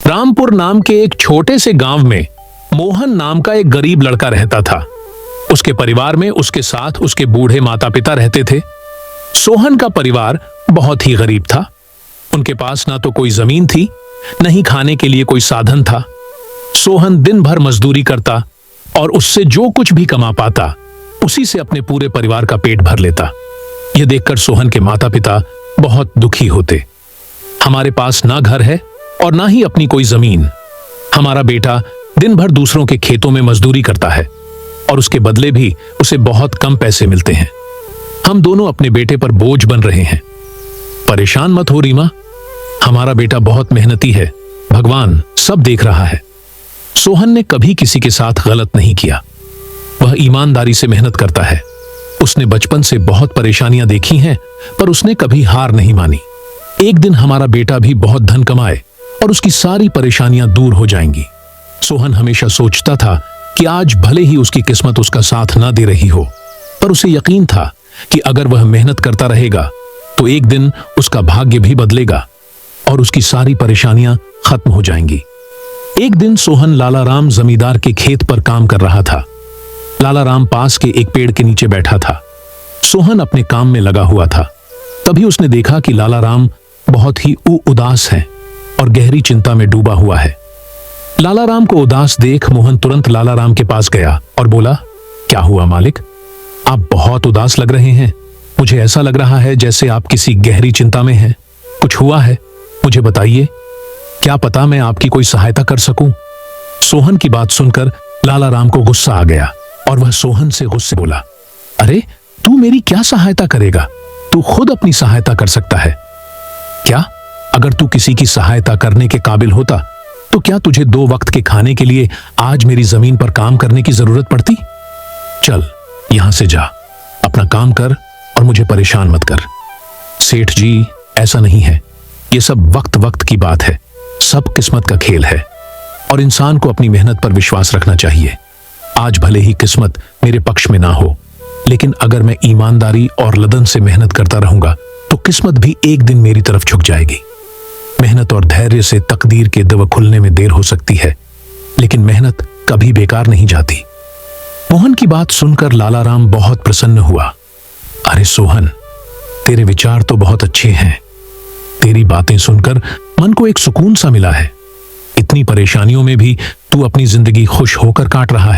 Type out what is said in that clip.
रामपुर नाम के एक छोटे से गांव में मोहन नाम का एक गरीब लड़का रहता था। उसके परिवार में उसके साथ उसके बूढ़े माता पिता रहते थे। सोहन का परिवार बहुत ही गरीब था। उनके पास ना तो कोई जमीन थी, न ही खाने के लिए कोई साधन था। सोहन दिन भर मजदूरी करता और उससे जो कुछ भी कमा पाता उसी से अपने पूरे परिवार का पेट भर लेता। यह देखकर सोहन के माता पिता बहुत दुखी होते। हमारे पास ना घर है और ना ही अपनी कोई जमीन। हमारा बेटा दिन भर दूसरों के खेतों में मजदूरी करता है और उसके बदले भी उसे बहुत कम पैसे मिलते हैं। हम दोनों अपने बेटे पर बोझ बन रहे हैं। परेशान मत हो रीमा, हमारा बेटा बहुत मेहनती है, भगवान सब देख रहा है। सोहन ने कभी किसी के साथ गलत नहीं किया। वह ईमानदारी से मेहनत करता है। उसने बचपन से बहुत परेशानियां देखी हैं, पर उसने कभी हार नहीं मानी। एक दिन हमारा बेटा भी बहुत धन कमाए और उसकी सारी परेशानियां दूर हो जाएंगी। सोहन हमेशा सोचता था कि आज भले ही उसकी किस्मत उसका साथ ना दे रही हो, पर उसे यकीन था कि अगर वह मेहनत करता रहेगा तो एक दिन उसका भाग्य भी बदलेगा और उसकी सारी परेशानियां खत्म हो जाएंगी। एक दिन सोहन लाला राम जमींदार के खेत पर काम कर रहा था। लाला राम पास के एक पेड़ के नीचे बैठा था। सोहन अपने काम में लगा हुआ था। तभी उसने देखा कि लाला राम बहुत ही उदास है और गहरी चिंता में डूबा हुआ है। लाला राम को उदास देख मोहन तुरंत लाला राम के पास गया और बोला, क्या हुआ मालिक, आप बहुत उदास लग रहे हैं। मुझे ऐसा लग रहा है जैसे आप किसी गहरी चिंता में हैं। कुछ हुआ है, मुझे बताइए, क्या पता मैं आपकी कोई सहायता कर सकूं। सोहन की बात सुनकर लाला राम को गुस्सा आ गया और वह सोहन से गुस्से बोला, अरे तू मेरी क्या सहायता करेगा, तू खुद अपनी सहायता कर सकता है। क्या अगर तू किसी की सहायता करने के काबिल होता तो क्या तुझे 2 वक्त के खाने के लिए आज मेरी जमीन पर काम करने की जरूरत पड़ती। चल यहां से जा, अपना काम कर और मुझे परेशान मत कर। सेठ जी, ऐसा नहीं है, ये सब वक्त वक्त की बात है, सब किस्मत का खेल है और इंसान को अपनी मेहनत पर विश्वास रखना चाहिए। आज भले ही किस्मत मेरे पक्ष में ना हो, लेकिन अगर मैं ईमानदारी और लगन से मेहनत करता रहूंगा तो किस्मत भी एक दिन मेरी तरफ झुक जाएगी। मेहनत और धैर्य से तकदीर के दव खुलने में देर हो सकती है, लेकिन मेहनत कभी बेकार नहीं जाती। मोहन की बात सुनकर लाला राम बहुत प्रसन्न हुआ। अरे सोहन, तेरे विचार तो बहुत अच्छे हैं। तेरी बातें सुनकर मन को एक सुकून सा मिला है। इतनी परेशानियों में भी तू अपनी जिंदगी खुश होकर काट रहा है।